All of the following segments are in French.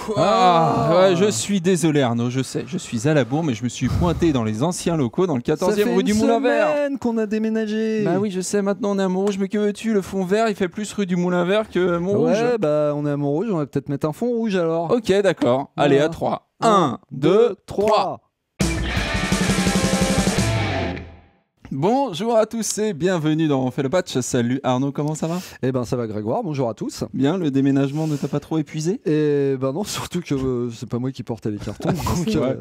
Ouais, je suis désolé Arnaud, je sais, je suis à la bourre, mais je me suis pointé dans les anciens locaux, dans le 14e rue du Moulin Vert. Ça fait une semaine qu'on a déménagé. Bah oui, je sais, maintenant on est à Montrouge, mais que veux-tu, le fond vert, il fait plus rue du Moulin Vert que Montrouge. Ouais, bah on est à Montrouge, on va peut-être mettre un fond rouge alors. Ok, d'accord. Allez, à 3. 1, 2, 3. Bonjour à tous et bienvenue dans On fait le patch. Salut Arnaud, comment ça va? Eh ben ça va Grégoire, bonjour à tous. Bien, le déménagement ne t'a pas trop épuisé? Et ben non, surtout que c'est pas moi qui portais les cartons, donc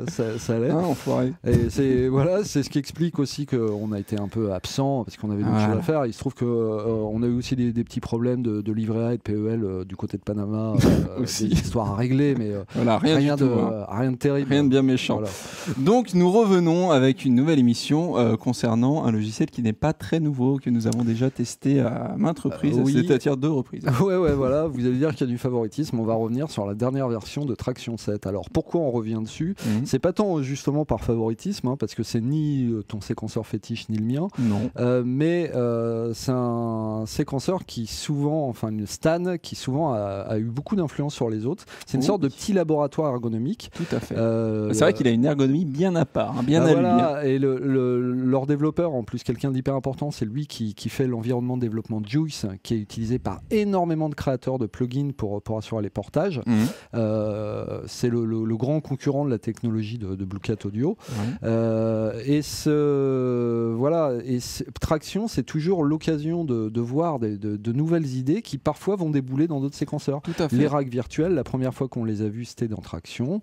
ça allait. Ah, enfoiré. Et c'est ce qui explique aussi qu'on a été un peu absent parce qu'on avait d'autres choses à faire. Il se trouve qu'on a eu aussi des petits problèmes de livret A et de PEL du côté de Panama, aussi. des histoires à régler, mais voilà, rien de terrible. Rien de bien méchant. Voilà. Donc nous revenons avec une nouvelle émission concernant un logiciel qui n'est pas très nouveau, que nous avons déjà testé à maintes reprises, c'est-à-dire 2 reprises. Ouais, voilà, vous allez dire qu'il y a du favoritisme. On va revenir sur la dernière version de Traction 7. Alors pourquoi on revient dessus? C'est pas tant justement par favoritisme, parce que c'est ni ton séquenceur fétiche ni le mien, mais c'est un séquenceur qui souvent, enfin une Stan, qui souvent a eu beaucoup d'influence sur les autres. C'est une sorte de petit laboratoire ergonomique. Tout à fait. C'est vrai qu'il a une ergonomie bien à part, bien à lui. Et leur développeur, en plus quelqu'un d'hyper important, c'est lui qui fait l'environnement de développement Juice, qui est utilisé par énormément de créateurs de plugins pour assurer les portages. C'est le grand concurrent de la technologie de Blue Cat Audio. Traction, c'est toujours l'occasion de voir de nouvelles idées qui parfois vont débouler dans d'autres séquenceurs. Les racks virtuels, la première fois qu'on les a vus, c'était dans Traction.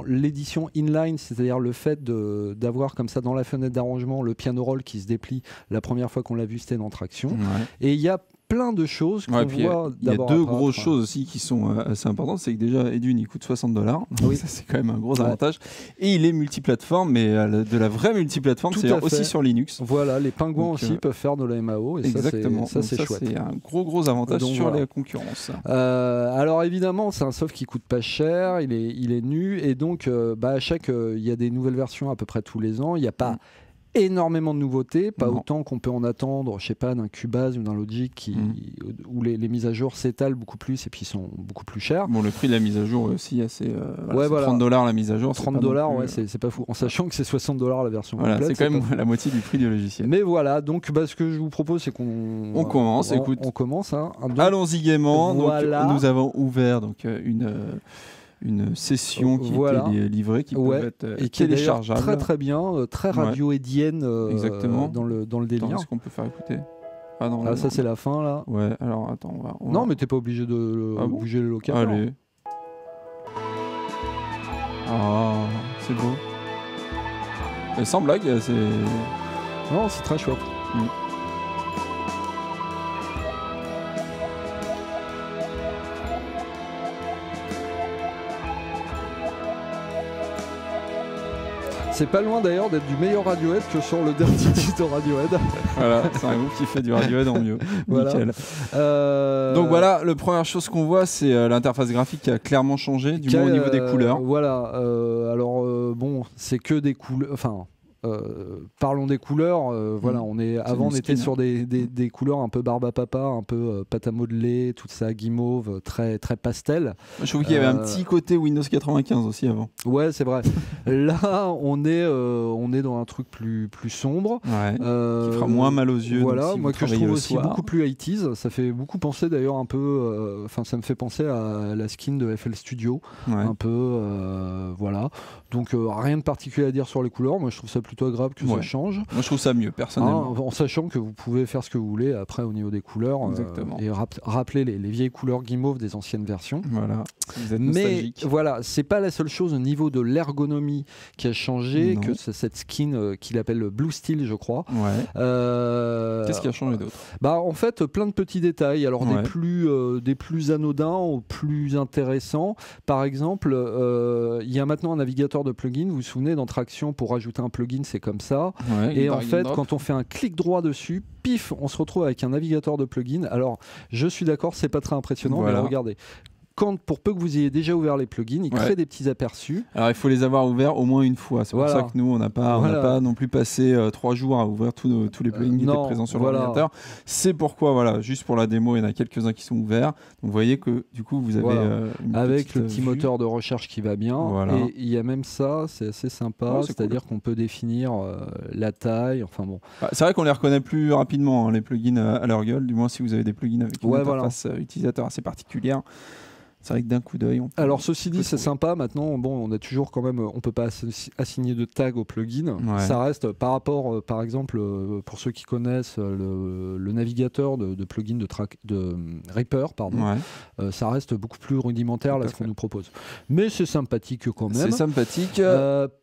L'édition inline, c'est-à-dire le fait d'avoir comme ça dans la fenêtre d'arrangement le piano roll qui se déplie, la première fois qu'on l'a vu, c'était dans Traction. Et il y a plein de choses qu'on voit. Il y a 2 grosses choses aussi qui sont assez importantes. C'est que déjà, Edune, il coûte $60. Oui. Ça, c'est quand même un gros avantage. Et il est multiplateforme, mais de la vraie multiplateforme, c'est aussi sur Linux. Voilà, les pingouins aussi peuvent faire de la MAO. Et exactement. Ça, c'est chouette. C'est un gros avantage sur la concurrence. Alors évidemment, c'est un soft qui coûte pas cher, il est nu. Et donc, il y a des nouvelles versions à peu près tous les ans. Il n'y a pas énormément de nouveautés, pas autant qu'on peut en attendre, je sais pas, d'un Cubase ou d'un Logic où les mises à jour s'étalent beaucoup plus et puis sont beaucoup plus chères. Bon, le prix de la mise à jour est aussi assez... $30 la mise à jour. $30, c'est pas fou. En sachant que c'est $60 la version complète. C'est quand même la moitié du prix du logiciel. Mais voilà, donc ce que je vous propose, c'est qu'on... commence, écoute. On commence. Allons-y gaiement. Voilà. Donc, nous avons ouvert une session qui était livrée, qui peut être et qui téléchargeable. Est très très bien, très radio-édienne dans le délire. Est-ce qu'on peut faire écouter? Ça c'est la fin là. Ouais, alors attends, Non, mais t'es pas obligé de bouger le local. Allez. C'est beau. Et sans blague, c'est... Non, c'est très chouette. C'est pas loin d'ailleurs d'être du meilleur Radiohead que sur le dernier disque de Radiohead. Voilà, c'est un groupe qui fait du Radiohead en mieux. Nickel. Donc voilà, la première chose qu'on voit, c'est l'interface graphique qui a clairement changé, du moins au niveau des couleurs. Voilà, c'est que des couleurs... Enfin, parlons des couleurs. Voilà, on était sur des couleurs un peu barbe à papa, un peu pâte à modeler, tout ça, guimauve, très très pastel. Je trouve qu'il y avait un petit côté Windows 95 aussi avant. Ouais, c'est vrai. Là, on est dans un truc plus sombre, qui fera moins mal aux yeux. Voilà, moi que je trouve aussi beaucoup plus 80s. Ça fait beaucoup penser d'ailleurs un peu. Ça me fait penser à la skin de FL Studio, un peu. Voilà. Donc rien de particulier à dire sur les couleurs. Moi, je trouve ça plutôt agréable que ça change. Moi, je trouve ça mieux, personnellement. En sachant que vous pouvez faire ce que vous voulez après au niveau des couleurs et rappeler les vieilles couleurs guimauve des anciennes versions. Voilà. Vous êtes nostalgique. Mais voilà, c'est pas la seule chose au niveau de l'ergonomie qui a changé, que c'est cette skin qu'il appelle Blue Steel, je crois. Qu'est-ce qui a changé d'autre? En fait, plein de petits détails. Alors des plus anodins aux plus intéressants. Par exemple, il y a maintenant un navigateur de plugins. Vous vous souvenez, dans Traction, pour rajouter un plugin, c'est comme ça. Et en fait, quand on fait un clic droit dessus, pif, on se retrouve avec un navigateur de plugins. Alors, je suis d'accord, c'est pas très impressionnant, mais regardez. pour peu que vous ayez déjà ouvert les plugins, il crée des petits aperçus. Alors il faut les avoir ouverts au moins une fois. C'est pour ça que nous, on n'a pas non plus passé 3 jours à ouvrir tous les plugins qui étaient présents sur l'ordinateur. C'est pourquoi, juste pour la démo, il y en a quelques-uns qui sont ouverts. Donc vous voyez que du coup, vous avez avec le petit moteur de recherche qui va bien. Et il y a même ça, c'est assez sympa. C'est-à-dire qu'on peut définir la taille. Enfin bon. C'est vrai qu'on les reconnaît plus rapidement, les plugins à leur gueule. Du moins si vous avez des plugins avec une interface utilisateur assez particulière. C'est vrai que d'un coup d'œil. Alors ceci dit, c'est sympa. Maintenant, on a toujours quand même, on peut pas assigner de tag au plugin. Ça reste par rapport, par exemple, pour ceux qui connaissent le navigateur de plugin de Reaper, pardon. Ça reste beaucoup plus rudimentaire là ce qu'on nous propose. Mais c'est sympathique quand même. C'est sympathique.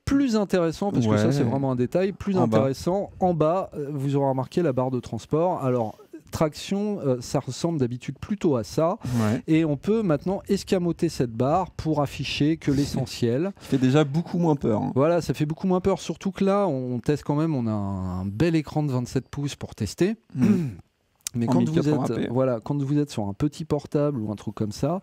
Plus intéressant parce que ça c'est vraiment un détail. Plus intéressant, en bas, vous aurez remarqué la barre de transport. Alors Traction, ça ressemble d'habitude plutôt à ça. Et on peut maintenant escamoter cette barre pour afficher que l'essentiel. Ça fait déjà beaucoup moins peur. Voilà, ça fait beaucoup moins peur. Surtout que là, on teste quand même, on a un bel écran de 27 pouces pour tester. Mais quand vous êtes sur un petit portable ou un truc comme ça,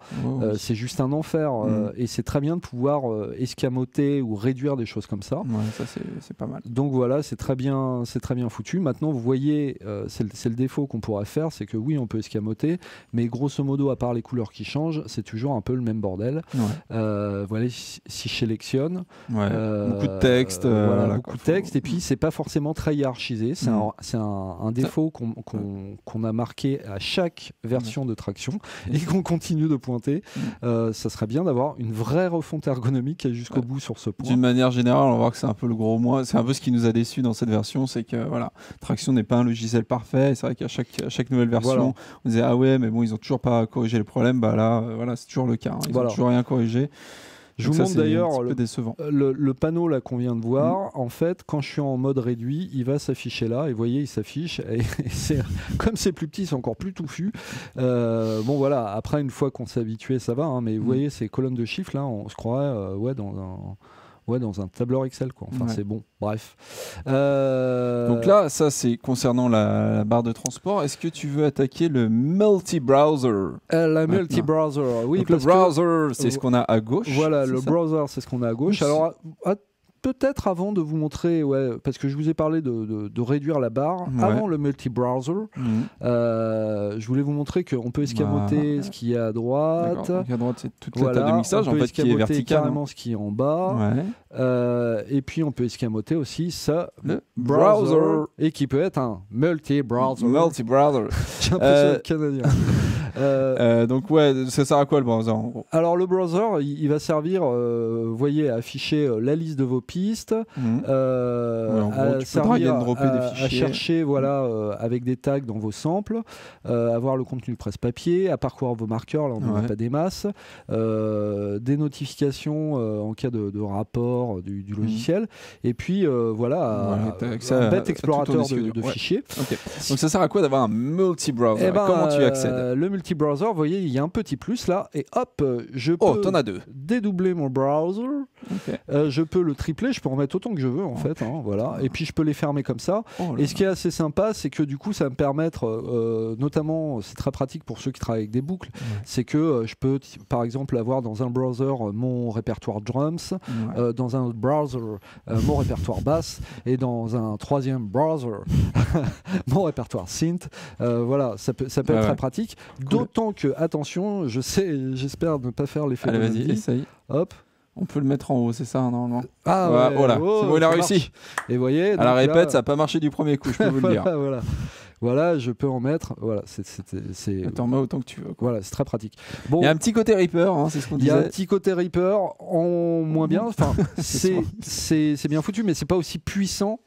c'est juste un enfer. Et c'est très bien de pouvoir escamoter ou réduire des choses comme ça. Ça c'est pas mal. Donc voilà, c'est très bien foutu. Maintenant, vous voyez, c'est le défaut qu'on pourrait faire, c'est que oui, on peut escamoter, mais grosso modo, à part les couleurs qui changent, c'est toujours un peu le même bordel. Voilà, si je sélectionne, beaucoup de texte, beaucoup de texte, et puis c'est pas forcément très hiérarchisé. C'est un défaut qu'on a marqué à chaque version de Traction et qu'on continue de pointer. Ça serait bien d'avoir une vraie refonte ergonomique jusqu'au bout sur ce point. D'une manière générale, on va voir que c'est un peu le gros moins. C'est un peu ce qui nous a déçus dans cette version, c'est que Traction n'est pas un logiciel parfait. C'est vrai qu'à chaque nouvelle version, on disait ah ouais, mais bon, ils ont toujours pas corrigé le problème. Là, c'est toujours le cas. Ils ont toujours rien corrigé. Je vous montre d'ailleurs le panneau là qu'on vient de voir. En fait, quand je suis en mode réduit, il va s'afficher là. Et vous voyez, il s'affiche. Et comme c'est plus petit, c'est encore plus touffu. Bon voilà, après une fois qu'on s'est habitué, ça va. Mais vous voyez, ces colonnes de chiffres là, on se croirait dans un tableur Excel quoi. Enfin c'est bon, bref. Donc là, ça c'est concernant la barre de transport. Est-ce que tu veux attaquer le multi-browser? La multi-browser, oui. Donc le browser, c'est ce qu'on a à gauche. Voilà, le browser, c'est ce qu'on a à gauche. Alors, peut-être avant de vous montrer, parce que je vous ai parlé de réduire la barre, avant le multi-browser, je voulais vous montrer qu'on peut escamoter ce qui est à droite. Donc à droite, c'est toute la table de mixage en fait, qui est verticale. Carrément ce qui est en bas. Et puis on peut escamoter aussi le browser. Et qui peut être un multi-browser. Multi-browser. J'ai l'impression d'être canadien. Donc ça sert à quoi le browser en gros? Alors le browser, il va servir, vous voyez, à afficher la liste de vos pistes, à servir à chercher avec des tags dans vos samples, avoir le contenu de presse-papier, à parcourir vos marqueurs, là on n'en a pas des masses, des notifications en cas de rapport du logiciel, et puis un bête explorateur de fichiers. Donc ça sert à quoi d'avoir un multi-browser? Comment tu accèdes? Le multi-browser, vous voyez, il y a un petit plus là, et hop, je peux dédoubler mon browser, je peux le tripler, je peux en mettre autant que je veux en fait, voilà. Et puis je peux les fermer comme ça. Et ce qui est assez sympa, c'est que du coup ça va me permettre, notamment c'est très pratique pour ceux qui travaillent avec des boucles, c'est que je peux par exemple avoir dans un browser mon répertoire drums, dans un autre browser mon répertoire basse, et dans un troisième browser mon répertoire synth. Voilà, ça peut être très pratique. D'autant que, attention, j'espère ne pas faire l'effet de vas-y, essaye. Hop. On peut le mettre en haut, c'est ça normalement. Voilà, c'est bon, il a réussi. Et voyez, à la répète, ça n'a pas marché du premier coup, je peux vous le dire. Voilà, je peux en mettre. Voilà, t'en mets autant que tu veux. Voilà, c'est très pratique. Bon, il y a un petit côté Reaper, c'est ce qu'on disait. Il y a un petit côté Reaper, en moins bien. Enfin, c'est bien foutu, mais c'est pas aussi puissant.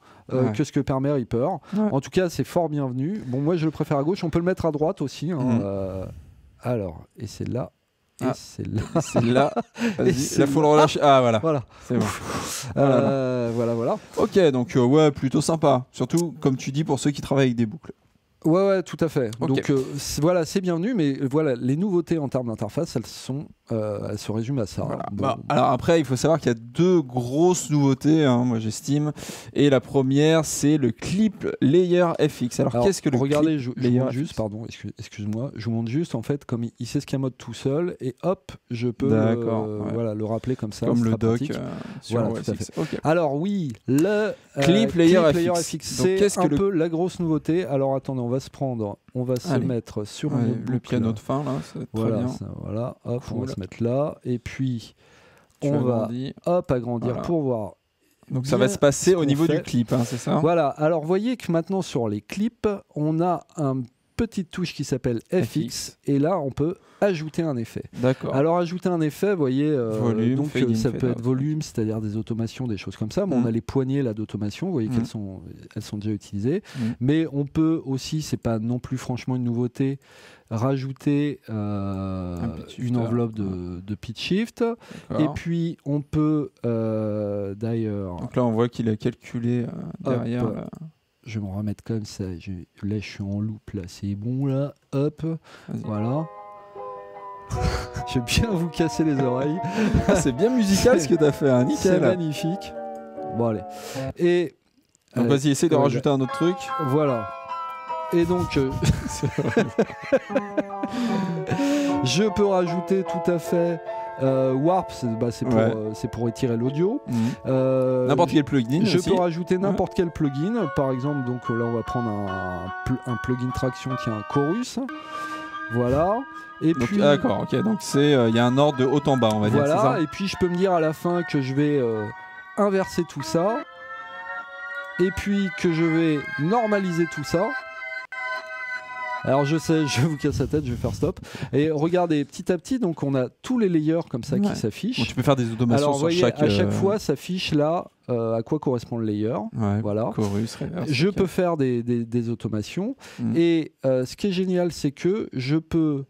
Que ce que permet Reaper. En tout cas, c'est fort bienvenu. Bon, moi, je le préfère à gauche. On peut le mettre à droite aussi. Alors, et c'est là. Et c'est là. C'est là. Vas-y, là, faut le relâcher. Voilà. C'est bon. Voilà. Ok, donc plutôt sympa. Surtout, comme tu dis, pour ceux qui travaillent avec des boucles. Ouais, tout à fait. Okay. Donc voilà, c'est bienvenu, mais voilà, les nouveautés en termes d'interface, elles sont elle se résume à ça. Voilà. Bon. Alors après, il faut savoir qu'il y a 2 grosses nouveautés, moi j'estime. Et la première, c'est le Clip Layer FX. Alors qu'est-ce que le regardez, Clip Layer FX juste, pardon, excuse-moi, je vous montre juste en fait comme il s'escamote tout seul et hop, je peux voilà, le rappeler comme ça. Comme le doc sur voilà, tout à fait. Okay. Alors oui, le Clip Layer FX, c'est un peu la grosse nouveauté. Alors attendez, on va se mettre sur le piano de fin là, c'est voilà, très bien. Voilà, hop, cool. On va se mettre là et puis on va agrandir voilà. Pour voir. Donc ça va se passer au niveau du clip, c'est ça? Voilà, alors vous voyez que maintenant sur les clips, on a un petite touche qui s'appelle FX et là on peut ajouter un effet. D'accord. Alors ajouter un effet, vous voyez, volume, donc ça peut être volume, c'est-à-dire des automations, des choses comme ça. Bon, on a les poignées là d'automation, vous voyez qu'elles sont déjà utilisées. Mais on peut aussi, c'est pas non plus franchement une nouveauté, rajouter une enveloppe de pitch shift. Et puis on peut d'ailleurs. Donc là on voit qu'il a calculé derrière. Je vais me remettre comme ça. Là, je suis en loop. Là, c'est bon. Là, hop. Voilà. Je vais bien vous casser les oreilles. C'est bien musical ce que tu as fait. Nickel. C'est magnifique. Bon, allez. Et. Donc, vas-y, essaye de rajouter un autre truc. Voilà. Et donc. Je peux rajouter tout à fait. Warp, c'est pour étirer l'audio. N'importe quel plugin. Je peux rajouter n'importe quel plugin. Par exemple, donc là, on va prendre un plugin traction qui a un chorus. Voilà. Et donc, puis, d'accord, ok. Donc il y a un ordre de haut en bas, on va dire. Voilà. Ça et puis je peux me dire à la fin que je vais inverser tout ça. Et puis que je vais normaliser tout ça. Alors je sais, je vous casse la tête, je vais faire stop. Et regardez, petit à petit, donc on a tous les layers comme ça qui s'affichent. Donc tu peux faire des automations sur voyez, à chaque fois s'affiche là à quoi correspond le layer. Voilà. Chorus, reverse, je peux faire des automations. Et ce qui est génial, c'est que je peux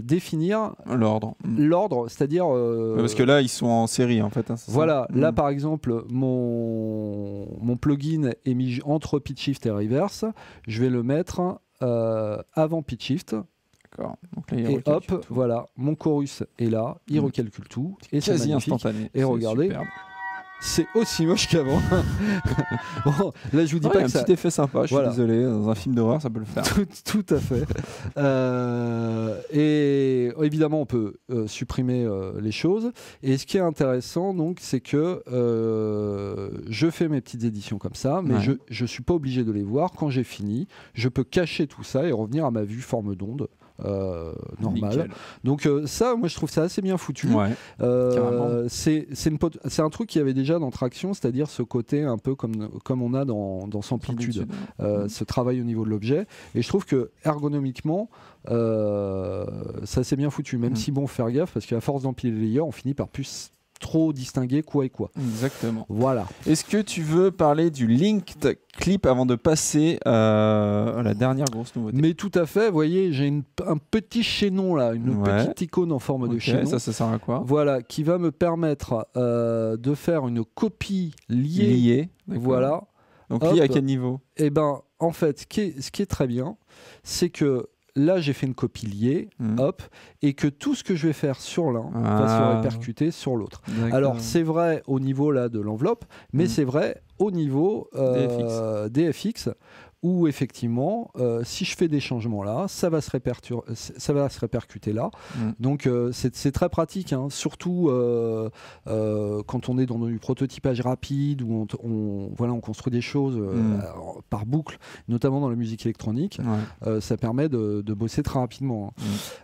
définir l'ordre, c'est-à-dire parce que là ils sont en série en fait. Voilà, là par exemple mon plugin est mis entre pitch shift et reverse. Je vais le mettre avant pitch shift. D'accord. Et hop, voilà, mon chorus est là, il recalcule tout et c'est quasi magnifique. Instantané. Et regardez. Superbe. C'est aussi moche qu'avant. Bon, là, je vous dis pas que ça. Un petit effet sympa. Je suis désolé. Dans un film d'horreur, ça peut le faire. Tout à fait. Et évidemment, on peut supprimer les choses. Et ce qui est intéressant, donc, c'est que je fais mes petites éditions comme ça, mais je suis pas obligé de les voir. Quand j'ai fini, je peux cacher tout ça et revenir à ma vue forme d'onde. Normal. Donc ça, moi je trouve ça assez bien foutu. C'est un truc qu'il y avait déjà dans Traction, c'est-à-dire ce côté un peu comme on a dans Samplitude, ce travail au niveau de l'objet. Et je trouve que ergonomiquement, ça c'est bien foutu. Même si bon, faire gaffe parce qu'à force d'empiler les layers, on finit par plus trop distinguer quoi et quoi. Exactement. Voilà. Est-ce que tu veux parler du linked clip avant de passer à la dernière grosse nouveauté? Mais tout à fait. Vous voyez, j'ai un petit chaînon là, une petite icône en forme de chaînon. Ça sert à quoi? Voilà, qui va me permettre de faire une copie liée. Voilà. Donc liée à quel niveau? Eh ben, en fait, ce qui est très bien, c'est que là, j'ai fait une copie liée, hop, et que tout ce que je vais faire sur l'un va se répercuter sur l'autre. Alors, c'est vrai au niveau là de l'enveloppe, mais c'est vrai au niveau des FX, où effectivement, si je fais des changements là, ça va se répercuter là. Donc, c'est très pratique, hein, surtout quand on est dans du prototypage rapide, où on construit des choses par boucle, notamment dans la musique électronique. Ça permet de bosser très rapidement.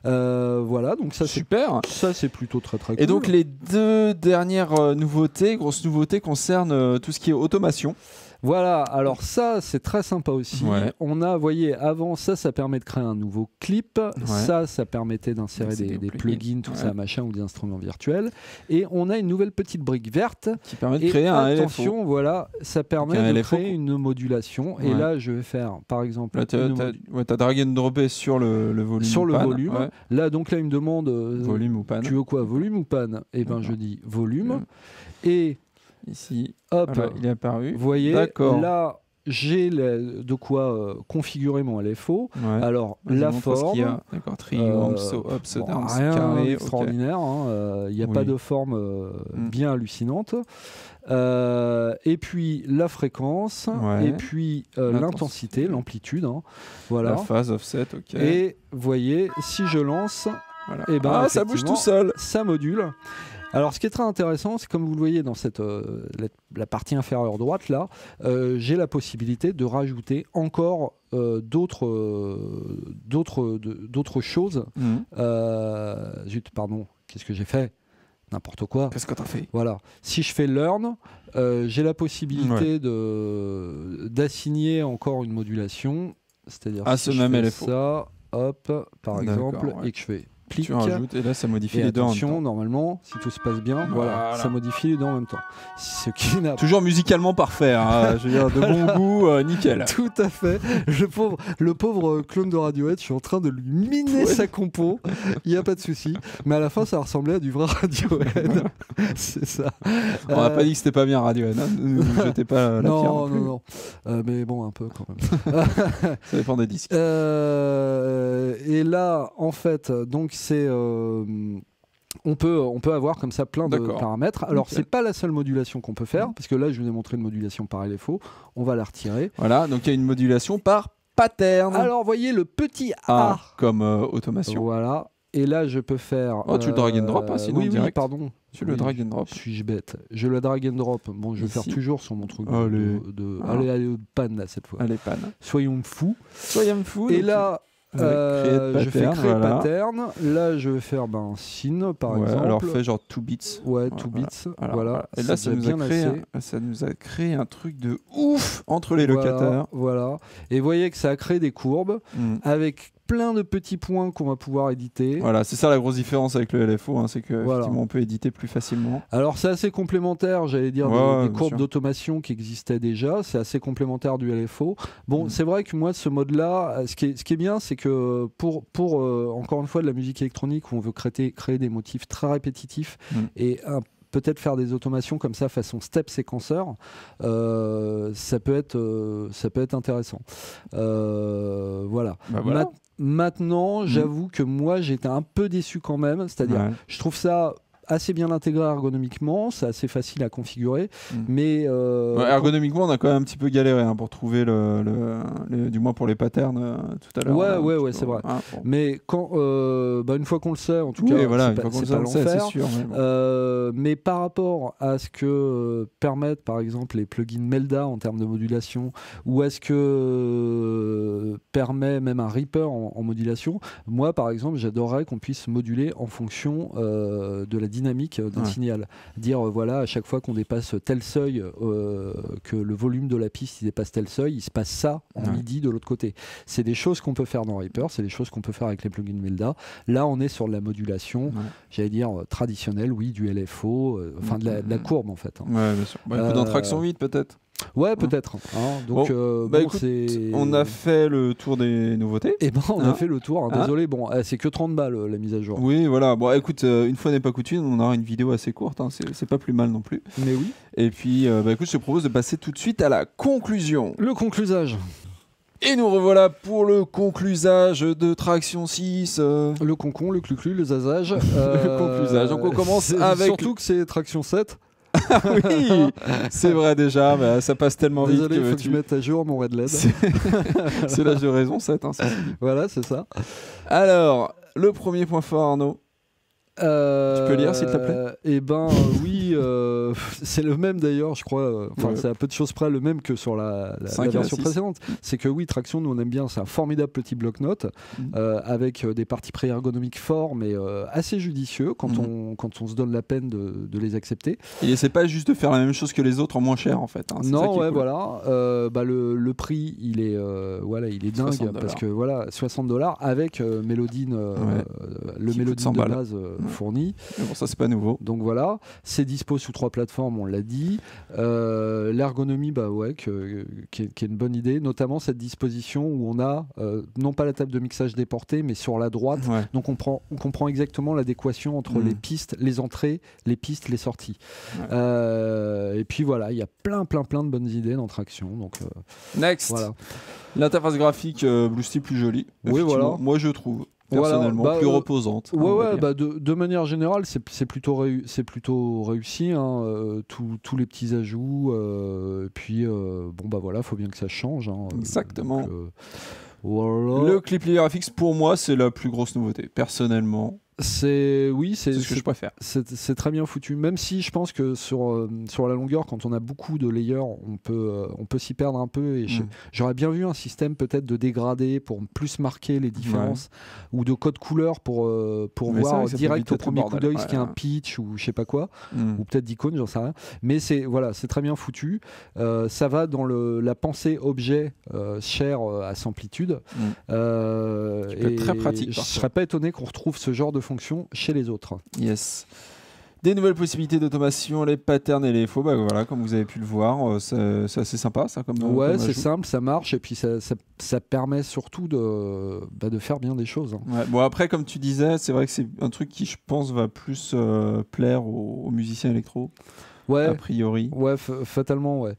Voilà, donc ça super. Ça c'est plutôt très cool. Et donc les deux dernières grosses nouveautés concernent tout ce qui est automation. Voilà, alors ça c'est très sympa aussi. On a, vous voyez, avant ça permet de créer un nouveau clip. Ça permettait d'insérer des plugins, tout ça, machin, ou des instruments virtuels. Et on a une nouvelle petite brique verte qui permet de créer un LFO. Attention, voilà, ça permet de créer une modulation. Et là, je vais faire, par exemple, t'as drag and droppé sur le volume. Sur le volume. Là, donc là, il me demande volume ou panne. Tu veux quoi, volume ou panne? Et ben, je dis volume. Et ici, hop, voilà, il est apparu. Vous voyez, là, j'ai de quoi configurer mon LFO. Alors, la forme... D'accord, triangle, ups, downs, rien carré, extraordinaire. Il n'y a pas de forme bien hallucinante. Et puis la fréquence, et puis l'intensité, l'amplitude. Voilà. La phase offset, ok. Et vous voyez, si je lance, et ça bouge tout seul. Ça module. Alors, ce qui est très intéressant, c'est comme vous le voyez dans cette, la partie inférieure droite, là, j'ai la possibilité de rajouter encore d'autres choses. Zut, pardon, qu'est-ce que j'ai fait ? N'importe quoi. Qu'est-ce que tu as fait ? Voilà. Si je fais learn, j'ai la possibilité d'assigner encore une modulation. C'est-à-dire si je fais ça, hop, par exemple, et que je fais clic. Tu rajoutes et là ça modifie les deux en même temps. Normalement, si tout se passe bien, voilà, ça modifie les deux en même temps. Ce qui n'a toujours musicalement parfait, hein, je veux dire de bon goût, nickel. Tout à fait. Le pauvre clone de Radiohead, je suis en train de lui miner sa compo. Il n'y a pas de souci. Mais à la fin, ça ressemblait à du vrai Radiohead. C'est ça. On n'a pas dit que c'était pas bien Radiohead. Hein. Ne vous jetez pas la pierre. Non. Mais bon, un peu quand même. Ça dépend des disques. Et là, en fait, donc c'est on peut avoir comme ça plein de paramètres. Alors c'est pas la seule modulation qu'on peut faire, parce que là je vous ai montré une modulation par LFO, on va la retirer. Voilà, donc il y a une modulation par pattern. Alors voyez le petit A comme automation. Voilà, et là je peux faire... tu le drag and drop, sinon direct. Oui, pardon. Tu le drag and drop. Suis-je bête? Je le drag and drop. Bon, je vais faire toujours sur mon truc allez, panne là cette fois. Allez, panne. Soyons fous. Et là... je fais créer pattern. Là, je vais faire un sin par exemple. Alors, fais genre 2 bits. Ouais, 2 bits. Voilà. Et là, ça nous a créé un truc de ouf entre les locataires. Voilà. Et vous voyez que ça a créé des courbes avec plein de petits points qu'on va pouvoir éditer. Voilà, c'est ça la grosse différence avec le LFO, c'est que effectivement, on peut éditer plus facilement. Alors c'est assez complémentaire, j'allais dire, des courbes d'automation qui existaient déjà. C'est assez complémentaire du LFO. Bon, c'est vrai que moi, ce mode-là, ce qui est bien, c'est que pour encore une fois de la musique électronique où on veut créer des motifs très répétitifs et peut-être faire des automations comme ça façon step séquenceur, ça peut être intéressant. Voilà. Maintenant, j'avoue que moi, j'étais un peu déçu quand même. C'est-à-dire, je trouve ça assez bien intégré ergonomiquement, c'est assez facile à configurer, mais... ergonomiquement, on a quand même un petit peu galéré pour trouver, du moins pour les patterns tout à l'heure. Ouais, c'est vrai. Mais quand, une fois qu'on le sait, en tout cas, c'est pas l'enfer. C'est sûr. Mais par rapport à ce que permettent, par exemple, les plugins Melda en termes de modulation, ou à ce que permet même un Reaper en modulation, moi, par exemple, j'adorerais qu'on puisse moduler en fonction de la dynamique d'un signal. Dire voilà, à chaque fois qu'on dépasse tel seuil, que le volume de la piste il dépasse tel seuil, il se passe ça en MIDI de l'autre côté. C'est des choses qu'on peut faire dans Reaper, c'est des choses qu'on peut faire avec les plugins Melda. Là on est sur de la modulation, j'allais dire traditionnelle, du LFO, de la courbe en fait. Ouais, bien sûr. Écoute, dans Traction 8 peut-être. Ouais, peut-être. Donc, écoute, on a fait le tour des nouveautés. On a fait le tour. Désolé, c'est que 30 balles la mise à jour. Oui, voilà. Bon, écoute, une fois n'est pas coutume, on aura une vidéo assez courte. C'est pas plus mal non plus. Mais oui. Et puis, écoute, je te propose de passer tout de suite à la conclusion. Le conclusage. Et nous revoilà pour le conclusage de Traction 6. Le concon, le cluclu, le zazage. Le conclusage. Donc on commence avec... Surtout que c'est Traction 7. Oui, c'est vrai déjà, mais ça passe tellement vite. Désolé, il faut que je mette à jour mon Red LED. C'est l'âge de raison, 7. Voilà, c'est ça. Alors, le premier point fort, Arnaud. Tu peux lire, s'il te plaît? Oui, c'est le même d'ailleurs, je crois. C'est à peu de choses près le même que sur la version précédente. C'est que oui, Traction, nous on aime bien, c'est un formidable petit bloc-notes avec des parties pré-ergonomiques forts, mais assez judicieux quand on se donne la peine de les accepter. Il essaie pas juste de faire la même chose que les autres en moins cher en fait. Non, ouais, cool. Voilà. Le prix, il est dingue parce que voilà, $60 avec Mélodine, le Mélodine de base fourni. Mais bon, ça c'est pas nouveau. Donc voilà, c'est dispo dispo sous 3 plateformes, on l'a dit. L'ergonomie, qui est une bonne idée, notamment cette disposition où on a non pas la table de mixage déportée, mais sur la droite. Ouais. Donc on comprend exactement l'adéquation entre les pistes, les entrées, les pistes, les sorties. Ouais. Et puis voilà, il y a plein de bonnes idées dans Traction. Donc, Next. Voilà. L'interface graphique BlueStacks plus jolie. Oui, voilà. Moi je trouve. Personnellement, plus reposante. De manière générale, c'est plutôt réussi. Hein, tous les petits ajouts. Puis, faut bien que ça change. Hein, exactement. Donc, le clip graphics, pour moi, c'est la plus grosse nouveauté, personnellement. C'est ce que je préfère. C'est très bien foutu. Même si je pense que sur la longueur, quand on a beaucoup de layers, on peut s'y perdre un peu. Et j'aurais bien vu un système peut-être de dégradé pour plus marquer les différences, ou de code couleur pour voir direct au premier coup d'œil ce qu'il y a un pitch ou je sais pas quoi, ou peut-être d'icône, j'en sais rien. Mais c'est très bien foutu. Ça va dans la pensée objet cher à Samplitude. Et très pratique. Je serais pas étonné qu'on retrouve ce genre de fonction chez les autres. Yes. Des nouvelles possibilités d'automation, les patterns et les faux, comme vous avez pu le voir, c'est assez sympa ça comme c'est simple, ça marche et puis ça permet surtout de faire bien des choses. Hein. Ouais, bon après comme tu disais, c'est vrai que c'est un truc qui je pense va plus plaire aux musiciens électro. Ouais, a priori. Ouais, fatalement, ouais.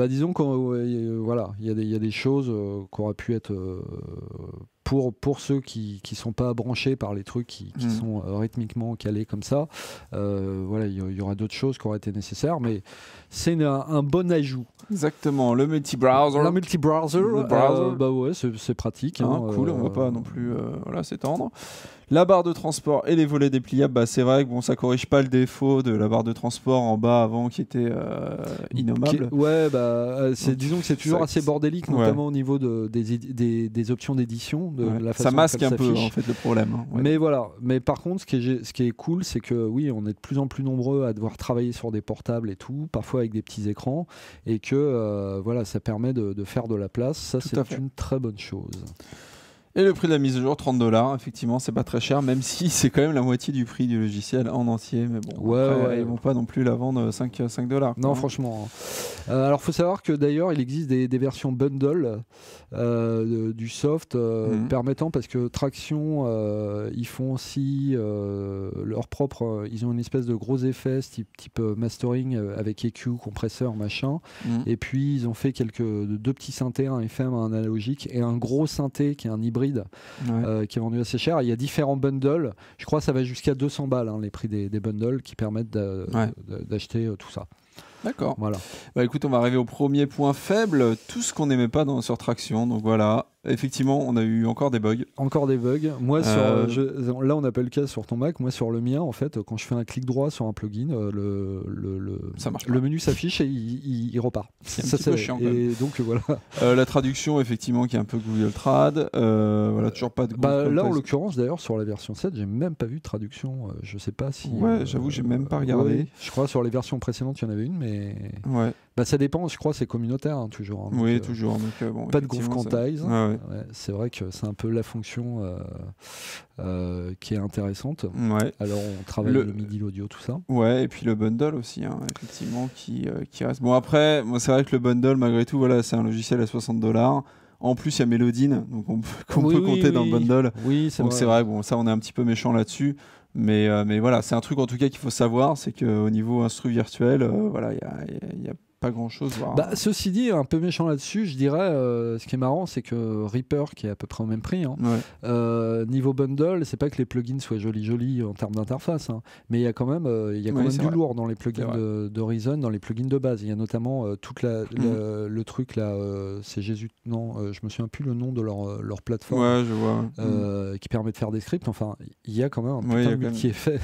Disons qu'il y a des choses qui auraient pu être pour ceux qui sont pas branchés par les trucs qui sont rythmiquement calés comme ça. Il y aura d'autres choses qui auraient été nécessaires, mais c'est un bon ajout. Exactement, le multi-browser. Le multi-browser, c'est pratique. Cool, on va pas non plus s'étendre. La barre de transport et les volets dépliables, c'est vrai que ça corrige pas le défaut de la barre de transport en bas avant qui était innommable. Disons que c'est toujours assez bordélique, notamment au niveau des options d'édition. Ça masque un peu en fait le problème. Hein. Ouais. Mais par contre, ce qui est cool, c'est que oui, on est de plus en plus nombreux à devoir travailler sur des portables et tout, parfois avec des petits écrans, et que ça permet de faire de la place. Ça, c'est une très bonne chose. Et le prix de la mise à jour, $30, effectivement, c'est pas très cher, même si c'est quand même la moitié du prix du logiciel en entier. Mais bon, ils vont pas non plus la vendre $5. Non, franchement. Alors, faut savoir que d'ailleurs, il existe des versions bundle du soft permettant, parce que Traction, ils font aussi leur propre. Ils ont une espèce de gros effet type mastering avec EQ, compresseur, machin. Et puis, ils ont fait deux petits synthés, un FM, un analogique, et un gros synthé qui est un hybride. Qui est vendu assez cher. Il y a différents bundles. Je crois que ça va jusqu'à 200 balles, les prix des bundles qui permettent d'acheter tout ça. D'accord. Voilà. Écoute, on va arriver au premier point faible, tout ce qu'on n'aimait pas sur Traction. Donc voilà, effectivement, on a eu encore des bugs. Moi, là, on n'a pas le cas sur ton Mac. Moi, sur le mien, en fait, quand je fais un clic droit sur un plugin, le menu s'affiche et il repart. C'est un petit peu chiant. Et donc, voilà. La traduction, effectivement, qui est un peu Google Trad. Toujours pas de là, en l'occurrence, d'ailleurs, sur la version 7, j'ai même pas vu de traduction. Je sais pas si. Ouais, j'avoue, j'ai même pas regardé. Je crois sur les versions précédentes, il y en avait une, mais. Ça dépend, je crois, c'est communautaire toujours. Donc, toujours. Donc, pas de groove quantize. C'est vrai que c'est un peu la fonction qui est intéressante. Alors on travaille le MIDI, l'audio, tout ça. Et puis le bundle aussi, effectivement, qui reste. Bon, après, c'est vrai que le bundle, malgré tout, c'est un logiciel à $60. En plus, il y a Melodyne, donc on peut compter dans le bundle. Donc c'est vrai, ça on est un petit peu méchant là-dessus. Mais voilà, c'est un truc en tout cas qu'il faut savoir, c'est qu'au niveau instru virtuel, il y a pas grand chose. Ceci dit, un peu méchant là-dessus, je dirais, ce qui est marrant, c'est que Reaper, qui est à peu près au même prix, niveau bundle, c'est pas que les plugins soient jolis en termes d'interface, mais il y a quand même, du lourd dans les plugins de Reason, dans les plugins de base. Il y a notamment le truc là, c'est Jésus, non, je me souviens plus le nom de leur plateforme, je vois. qui permet de faire des scripts. Enfin, il y a quand même un putain de multi-effet.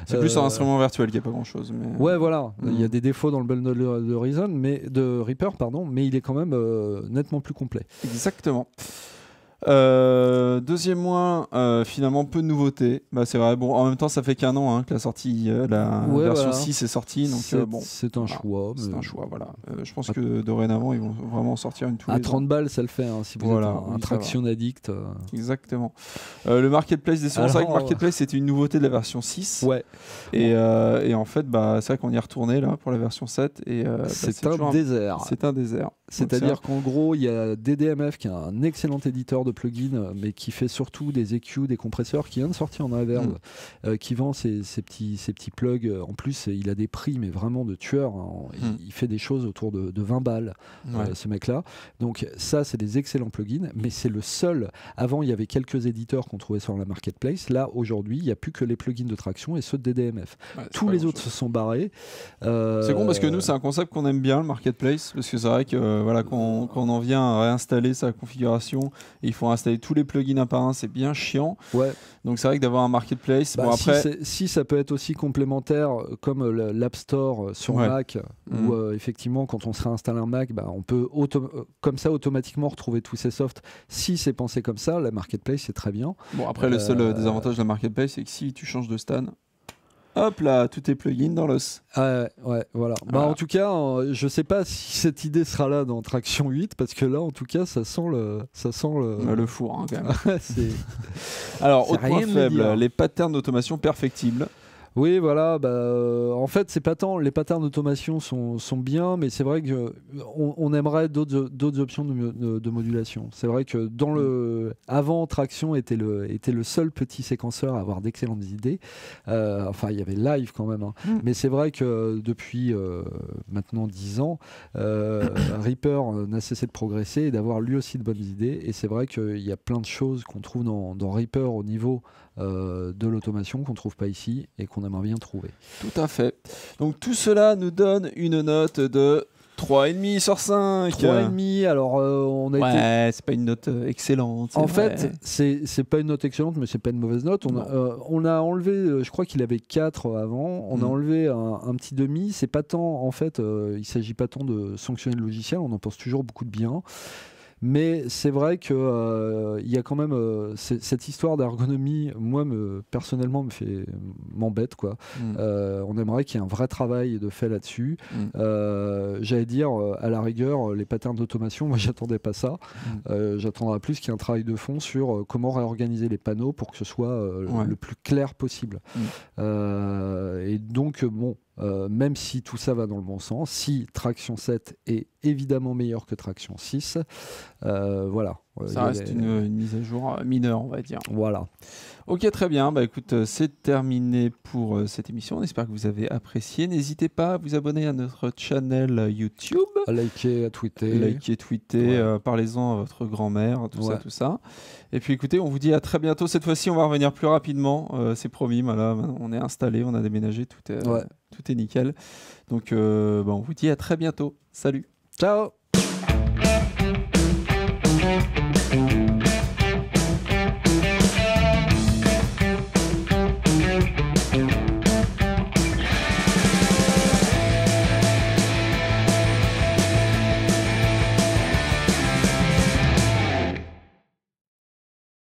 C'est plus un instrument virtuel qui a pas grand-chose. Mais... il y a des défauts dans le bundle de Reaper, mais il est quand même nettement plus complet. Exactement. Deuxième point, finalement peu de nouveautés. Bah, c'est vrai. Bon, en même temps, ça fait qu'un an que la sortie, la version 6 est sortie. Donc bon, c'est un choix. C'est un choix. Voilà. Je pense que dorénavant, ils vont vraiment sortir une tous les à 30 balles, ça le fait. Si vous êtes un traction addict. Exactement. Le marketplace des sources. C'est vrai que marketplace c'était une nouveauté de la version 6. Ouais. Et en fait, c'est vrai qu'on y est retourné là pour la version 7 et c'est un désert. C'est un désert. C'est-à-dire qu'en gros, il y a DDMF qui est un excellent éditeur de plugins, mais qui fait surtout des EQ, des compresseurs, qui vient de sortir en Reverb, qui vend ces petits plugs. En plus, il a des prix, mais vraiment de tueur. Il fait des choses autour de 20 balles, ce mec-là. Donc ça, c'est des excellents plugins, mais c'est le seul. Avant, il y avait quelques éditeurs qu'on trouvait sur la marketplace. Là, aujourd'hui, il n'y a plus que les plugins de traction et ceux de DDMF. Tous les autres se sont barrés. C'est con parce que nous, c'est un concept qu'on aime bien, le marketplace, parce que c'est vrai que quand on en vient à réinstaller sa configuration, et il faut installer tous les plugins un par un, c'est bien chiant. Donc c'est vrai que d'avoir un marketplace, après... si ça peut être aussi complémentaire, comme l'App Store sur Mac, où effectivement, quand on se réinstalle un Mac, on peut comme ça automatiquement retrouver tous ces softs. Si c'est pensé comme ça, la marketplace, c'est très bien. Bon, après, le seul désavantage de la marketplace, c'est que si tu changes de stan, hop là, tous tes plugins dans l'os. Voilà. En tout cas, je sais pas si cette idée sera là dans Traction 8, parce que là, en tout cas, ça sent le four, quand même. Alors, autre point faible, les patterns d'automation perfectibles. Oui, voilà. En fait, c'est pas tant. Les patterns d'automation sont bien, mais c'est vrai qu'on aimerait d'autres options de modulation. C'est vrai que avant, Traction était le seul petit séquenceur à avoir d'excellentes idées. Enfin, il y avait Live quand même. Mais c'est vrai que depuis maintenant 10 ans, Reaper n'a cessé de progresser et d'avoir lui aussi de bonnes idées. Et c'est vrai qu'il y a plein de choses qu'on trouve dans Reaper au niveau de l'automation qu'on trouve pas ici et qu'on aimerait bien trouver. Tout à fait. Donc tout cela nous donne une note de 3,5 sur 5. 3,5, alors on a été... c'est pas une note excellente. En fait, c'est pas une note excellente, mais c'est pas une mauvaise note. On a enlevé, je crois qu'il avait 4 avant, on a enlevé un petit demi. C'est pas tant, en fait, il s'agit pas tant de sanctionner le logiciel, on en pense toujours beaucoup de bien. Mais c'est vrai qu'il y a quand même cette histoire d'ergonomie, moi personnellement m'embête quoi. On aimerait qu'il y ait un vrai travail de fait là-dessus. J'allais dire à la rigueur les patterns d'automation, moi j'attendais pas ça. J'attendrais plus qu'il y ait un travail de fond sur comment réorganiser les panneaux pour que ce soit le plus clair possible. Et donc bon. Même si tout ça va dans le bon sens, si Traction 7 est évidemment meilleur que Traction 6, voilà. Ça reste une mise à jour mineure, on va dire. Voilà. Ok, très bien. Écoute, c'est terminé pour cette émission. On espère que vous avez apprécié. N'hésitez pas à vous abonner à notre channel YouTube. À liker, à tweeter. Parlez-en à votre grand-mère, tout ça. Et puis écoutez, on vous dit à très bientôt. Cette fois-ci, on va revenir plus rapidement. C'est promis. Voilà, on est installé, on a déménagé, tout est nickel. Donc, on vous dit à très bientôt. Salut. Ciao.